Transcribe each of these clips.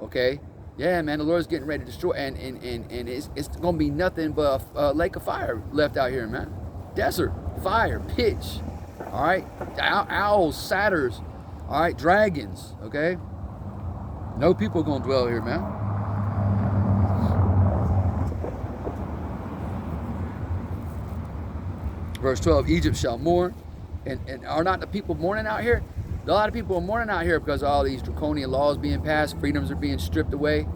Okay, yeah, man, the Lord's getting ready to destroy, and it's gonna be nothing but a lake of fire left out here, man. Desert, fire, pitch. All right, owls, satyrs. All right, dragons. Okay, no people gonna dwell here, man. Verse 12, Egypt shall mourn, and are not the people mourning out here? A lot of people are mourning out here because of all these draconian laws being passed, freedoms are being stripped away.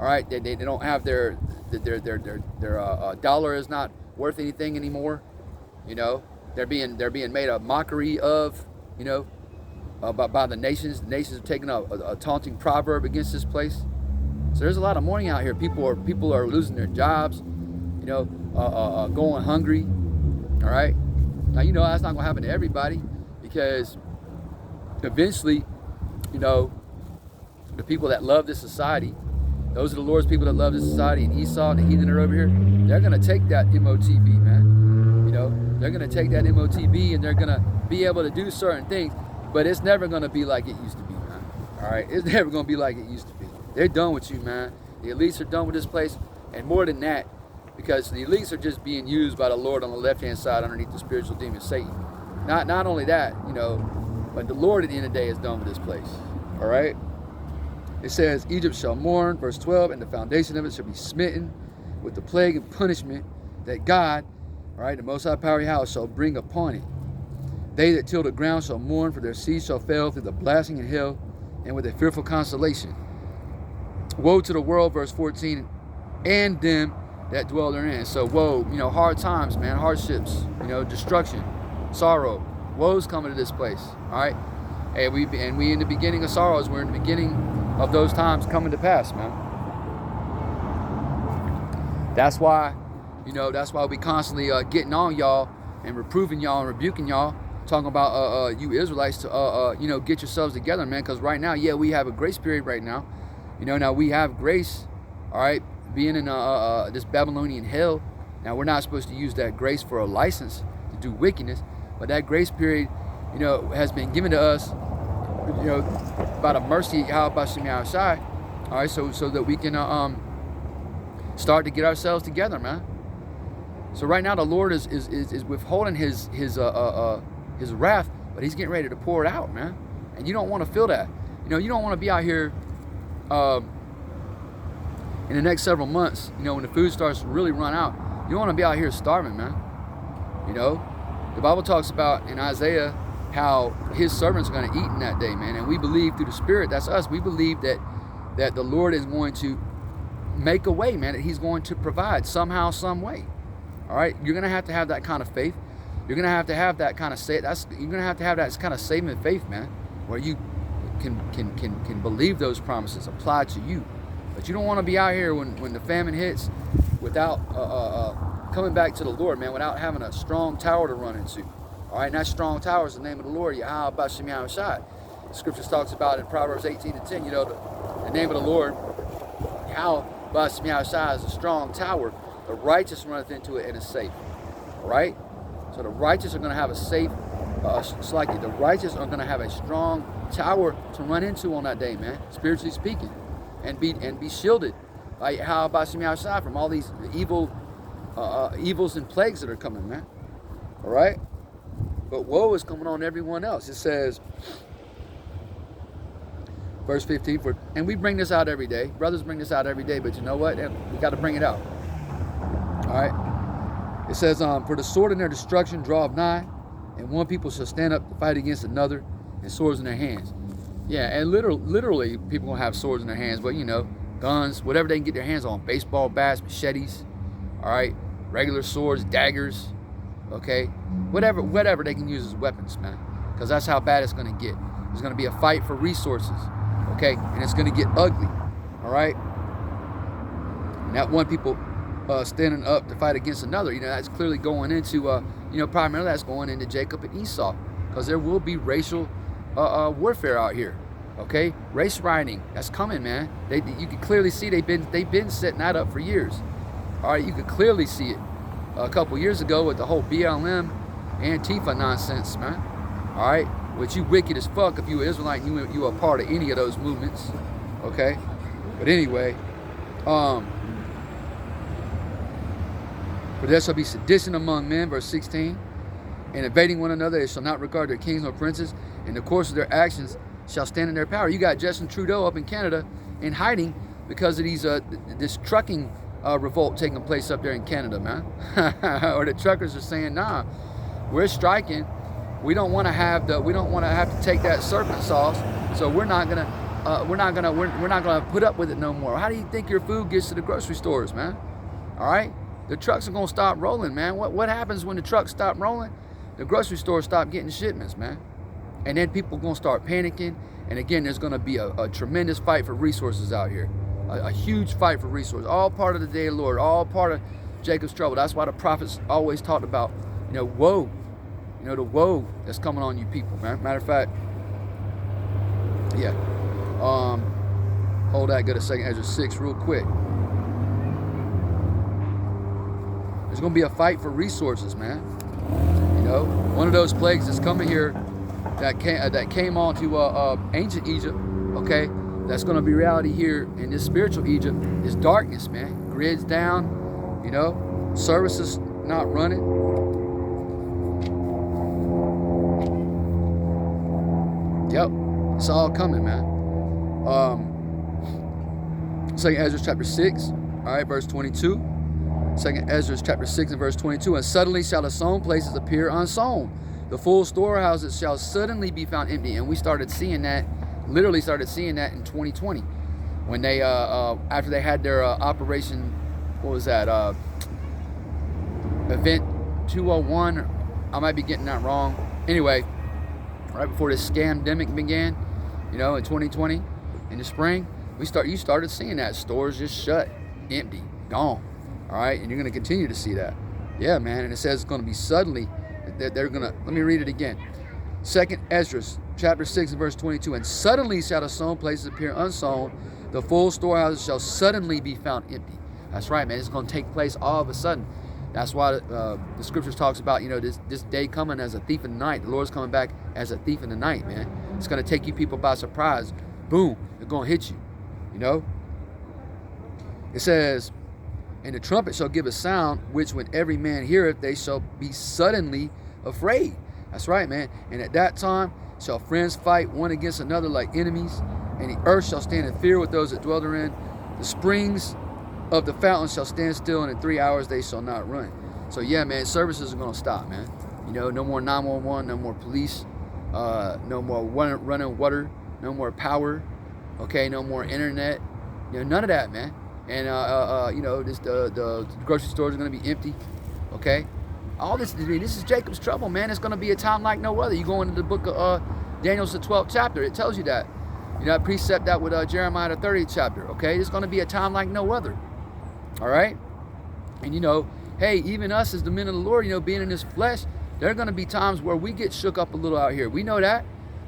All right, they don't have their dollar is not worth anything anymore. You know, they're being made a mockery of. You know, by the nations. The nations are taking a taunting proverb against this place. So there's a lot of mourning out here. People are losing their jobs. You know, going hungry. All right. Now you know that's not gonna happen to everybody because eventually, you know, the people that love this society, those are the Lord's people that love this society, and Esau and the heathen are over here, they're going to take that MOTB, man. You know, they're going to take that MOTB and they're going to be able to do certain things, but it's never going to be like it used to be, man. All right? It's never going to be like it used to be. They're done with you, man. The elites are done with this place, and more than that, because the elites are just being used by the Lord on the left-hand side underneath the spiritual demon Satan. Not only that, you know, but the Lord at the end of the day is done with this place. All right? It says, Egypt shall mourn, verse 12, and the foundation of it shall be smitten with the plague and punishment that God, all right, the Most High Power House shall bring upon it. They that till the ground shall mourn, for their seed shall fail through the blasting in hell and with a fearful consolation. Woe to the world, verse 14, and them that dwell therein. So woe, you know, hard times, man, hardships, you know, destruction, sorrow. Woe's coming to this place, all right? And we in the beginning of sorrows. We're in the beginning of those times coming to pass, man. That's why, you know, that's why we constantly getting on y'all and reproving y'all and rebuking y'all, talking about you Israelites to you know, get yourselves together, man. Because right now, yeah, we have a grace period right now. You know, now we have grace, all right, being in this Babylonian hell. Now we're not supposed to use that grace for a license to do wickedness. But that grace period, you know, has been given to us, you know, by the mercy of Hashem outside. All right, so that we can start to get ourselves together, man. So right now the Lord is withholding his wrath, but He's getting ready to pour it out, man. And you don't want to feel that. You know, you don't want to be out here in the next several months. You know, when the food starts to really run out, you don't want to be out here starving, man. You know. The Bible talks about in Isaiah how His servants are going to eat in that day, man. And we believe through the Spirit, that's us. We believe that the Lord is going to make a way, man. That He's going to provide somehow, some way. All right, you're going to have that kind of faith. You're going to have that kind of you're going to have that kind of saving faith, man, where you can believe those promises apply to you. But you don't want to be out here when the famine hits without coming back to the Lord, man, without having a strong tower to run into. All right, and that strong tower is the name of the Lord, Yahweh Bashem Yahushai. The scriptures talks about in Proverbs 18:10, you know, the name of the Lord, Yahweh Bashem Yahushai, is a strong tower. The righteous runneth into it and is safe. All right? So the righteous are going to have a safe, the righteous are going to have a strong tower to run into on that day, man, spiritually speaking, and be shielded by Yahweh Bashem Yahushai from all these evils and plagues that are coming, man. All right? But woe is coming on everyone else. It says, verse 15, and we bring this out every day. Brothers bring this out every day, but you know what? We got to bring it out. All right? It says, for the sword in their destruction draweth nigh, and one people shall stand up to fight against another, and swords in their hands. Yeah, and literally people going to have swords in their hands, but you know, guns, whatever they can get their hands on, baseball bats, machetes, all right, regular swords, daggers, okay, whatever they can use as weapons, man, because that's how bad it's going to get. There's going to be a fight for resources, okay, and it's going to get ugly, all right. And that one people standing up to fight against another, you know, that's clearly going into, you know, primarily that's going into Jacob and Esau, because there will be racial warfare out here, okay, race rioting, that's coming, man. You can clearly see they've been setting that up for years. All right, you could clearly see it a couple years ago with the whole BLM Antifa nonsense, man. All right, which you wicked as fuck if you were Israelite and you were a part of any of those movements, okay? But anyway, for there shall be sedition among men, verse 16, and invading one another, they shall not regard their kings nor princes, and the course of their actions shall stand in their power. You got Justin Trudeau up in Canada in hiding because of these this trucking revolt taking place up there in Canada, man. Or the truckers are saying, nah, we're striking. We don't want to have to take that serpent sauce, so we're not gonna put up with it no more. How do you think your food gets to the grocery stores, man? All right, the trucks are gonna stop rolling, man. What happens when the trucks stop rolling? The grocery stores stop getting shipments, man, and then people are gonna start panicking. And again, there's gonna be a tremendous fight for resources out here, a huge fight for resources. All part of the day of the Lord, all part of Jacob's trouble. That's why the prophets always talked about, woe. The woe that's coming on you people, man. Matter of fact, yeah. Hold that, go to 2 Ezra 6 real quick. There's gonna be a fight for resources, man. One of those plagues that's coming here that came on to ancient Egypt, okay? That's gonna be reality here in this spiritual Egypt is darkness, man. Grids down, services not running. Yep, it's all coming, man. 2 Ezra chapter 6, all right, verse 22. 2 Ezra chapter 6 and verse 22. And suddenly shall the sown places appear unsown. The full storehouses shall suddenly be found empty. And we started seeing that, literally started seeing that in 2020. When they, after they had their operation, what was that? Event 201. I might be getting that wrong. Anyway, right before this scamdemic began, in 2020, in the spring, you started seeing that stores just shut, empty, gone. All right, and you're going to continue to see that. Yeah, man, and it says it's going to be suddenly. They're going to, let me read it again. 2 Ezra chapter 6 and verse 22. And suddenly shall the sown places appear unsown. The full storehouses shall suddenly be found empty. That's right, man. It's going to take place all of a sudden. That's why the scriptures talks about, this day coming as a thief in the night. The Lord's coming back as a thief in the night, man. It's going to take you people by surprise. Boom, it's going to hit you, It says, and the trumpet shall give a sound, which when every man heareth, they shall be suddenly afraid. That's right, man. And at that time shall friends fight one against another like enemies, and the earth shall stand in fear with those that dwell therein. The springs of the fountains shall stand still, and in 3 hours they shall not run. So yeah, man, services are going to stop, man. No more 911, no more police, no more running water, no more power, okay, no more internet, none of that, man. And the grocery stores are going to be empty, okay? All this is Jacob's trouble, man. It's going to be a time like no other. You go into the book of Daniel's the 12th chapter. It tells you that. I precept that with Jeremiah the 30th chapter, okay? It's going to be a time like no other, all right? And hey, even us as the men of the Lord, being in this flesh, there are going to be times where we get shook up a little out here. We know that.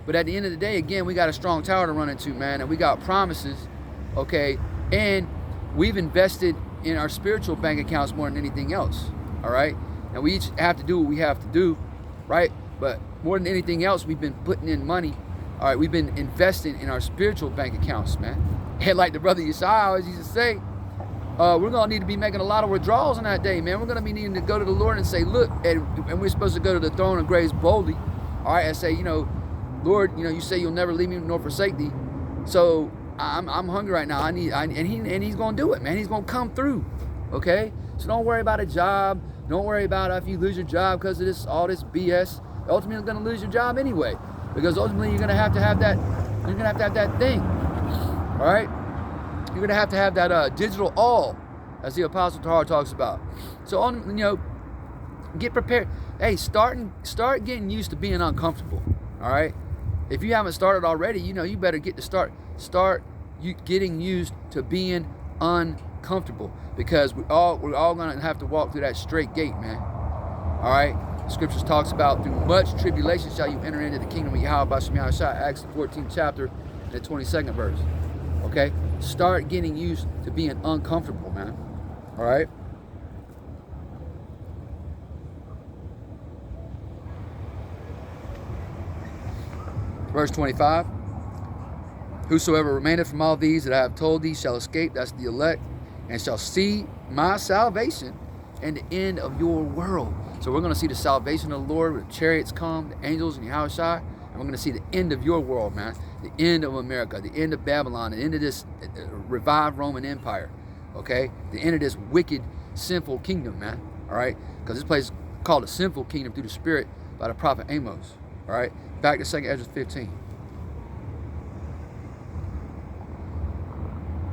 But at the end of the day, again, we got a strong tower to run into, man. And we got promises, okay? And we've invested in our spiritual bank accounts more than anything else, all right? And we each have to do what we have to do, right? But more than anything else, we've been putting in money, all right? We've been investing in our spiritual bank accounts, man. And like the brother Yeshua always used to say, we're going to need to be making a lot of withdrawals on that day, man. We're going to be needing to go to the Lord and say, look, and we're supposed to go to the throne of grace boldly, all right, and say, Lord, you say you'll never leave me nor forsake thee. So I'm hungry right now. And he's going to do it, man. He's going to come through, okay? So don't worry about a job. Don't worry about if you lose your job because of all this BS. Ultimately, you're going to lose your job anyway, because ultimately you're going to have to have that. You're going to have that thing, all right? You're going to have that digital all, as the Apostle Tahar talks about. So, get prepared. Hey, start getting used to being uncomfortable, all right? If you haven't started already, you better get to start you getting used to being uncomfortable, because we're all going to have to walk through that straight gate, man. All right? The scriptures talks about through much tribulation shall you enter into the kingdom of Yahweh by Shema Shah, Acts the 14th chapter and the 22nd verse. Okay? Start getting used to being uncomfortable, man. All right? Verse 25. Whosoever remaineth from all these that I have told thee shall escape, that's the elect, and shall see my salvation and the end of your world. So we're going to see the salvation of the Lord with chariots come, the angels and Yahushua, and we're going to see the end of your world, man. The end of America, the end of Babylon, the end of this revived Roman Empire, okay? The end of this wicked, sinful kingdom, man, all right? Because this place is called a sinful kingdom through the Spirit by the prophet Amos, all right? Back to 2 Ezra 15.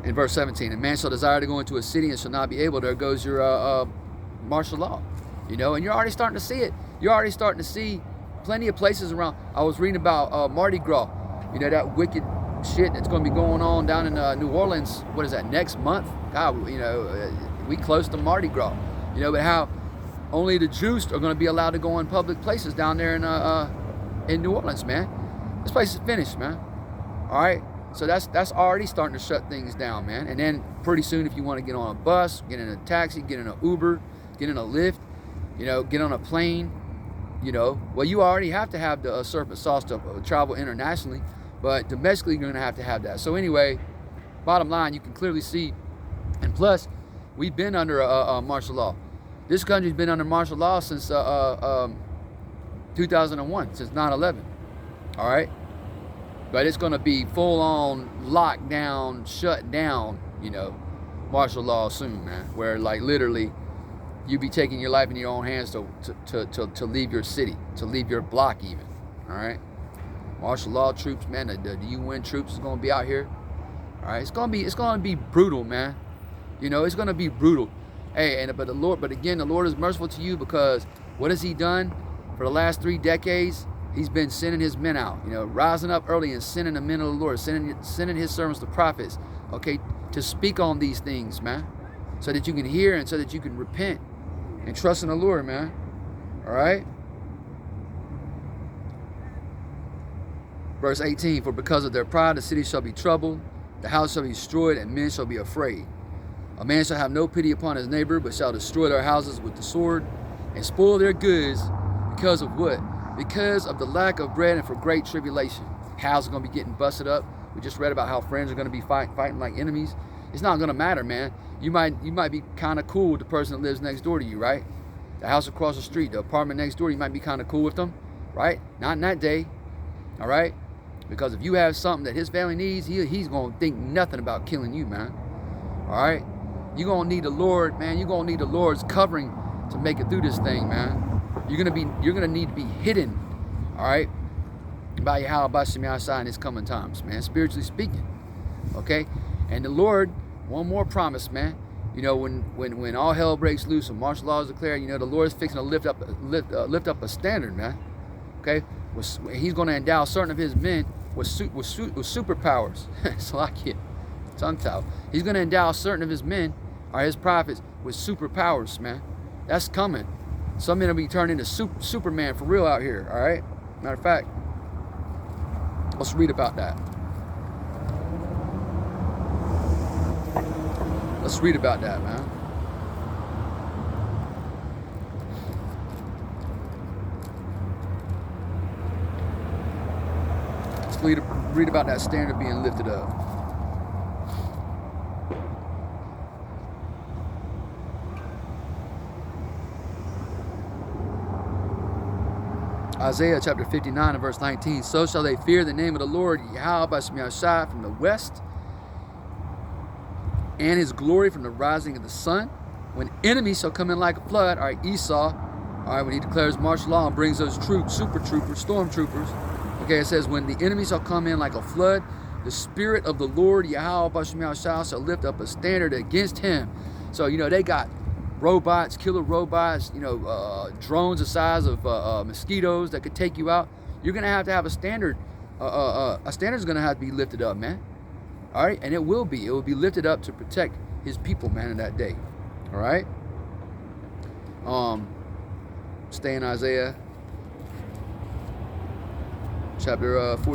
In verse 17, a man shall desire to go into a city and shall not be able. There goes your martial law, you know, and you're already starting to see it. You're already starting to see plenty of places around. I was reading about Mardi Gras, you know, that wicked shit that's going to be going on down in New Orleans. What is that, next month? God, you know, we close to Mardi Gras, you know, but how only the Jews are going to be allowed to go in public places down there in New Orleans, man. This place is finished, man. All right. So that's already starting to shut things down, man. And then pretty soon, if you want to get on a bus, get in a taxi, get in an Uber, get in a Lyft, you know, get on a plane, you know, well, you already have to have the serpent sauce to travel internationally, but domestically, you're going to have that. So anyway, bottom line, you can clearly see, and plus, we've been under martial law. This country's been under martial law since 2001, since 9/11, all right? But it's going to be full-on lockdown, shut down, you know, martial law soon, man. Where, like, literally, you be taking your life in your own hands to leave your city, to leave your block even, all right? Martial law troops, man, the UN troops is going to be out here, all right? It's going to be brutal, man. You know, it's going to be brutal. Hey, but again, the Lord is merciful to you, because what has He done for the last 3 decades? He's been sending His men out, you know, rising up early and sending the men of the Lord, sending His servants, the prophets, okay, to speak on these things, man, so that you can hear and so that you can repent and trust in the Lord, man. All right. Verse 18, for because of their pride, the city shall be troubled, the house shall be destroyed, and men shall be afraid. A man shall have no pity upon his neighbor, but shall destroy their houses with the sword and spoil their goods, because of what? Because of the lack of bread and for great tribulation. Houses are going to be getting busted up. We just read about how friends are going to be fighting like enemies. It's not going to matter, man. You might be kind of cool with the person that lives next door to you, right? The house across the street, the apartment next door, you might be kind of cool with them, right? Not in that day, all right? Because if you have something that his family needs, he's going to think nothing about killing you, man. All right? You're going to need the Lord, man. You're going to need the Lord's covering to make it through this thing, man. You're gonna need to be hidden, all right, by Yahweh Shemai in His coming times, man, spiritually speaking, okay? And the Lord, one more promise, man. You know, when all hell breaks loose and martial law is declared, you know, the Lord is fixing to lift up a standard, man. Okay, He's going to endow certain of His men with superpowers. It's like it, tongue tie. He's going to endow certain of His men, or His prophets, with superpowers, man. That's coming. Some men will be turned into Superman for real out here, all right? Matter of fact, let's read about that. Let's read about that, man. Let's read about that standard being lifted up. Isaiah chapter 59 and verse 19. So shall they fear the name of the Lord, Yahweh Shemai, from the west, and His glory from the rising of the sun. When enemies shall come in like a flood, all right, Esau, all right, when he declares martial law and brings those troops, super troopers, storm troopers, okay, it says, when the enemy shall come in like a flood, the Spirit of the Lord, Yahweh Shemai, shall lift up a standard against him. So, you know, they got robots, killer robots, you know, drones the size of mosquitoes that could take you out. You're going to have a standard. A standard is going to have to be lifted up, man. All right? And it will be. It will be lifted up to protect His people, man, in that day. All right? Stay in Isaiah chapter 40.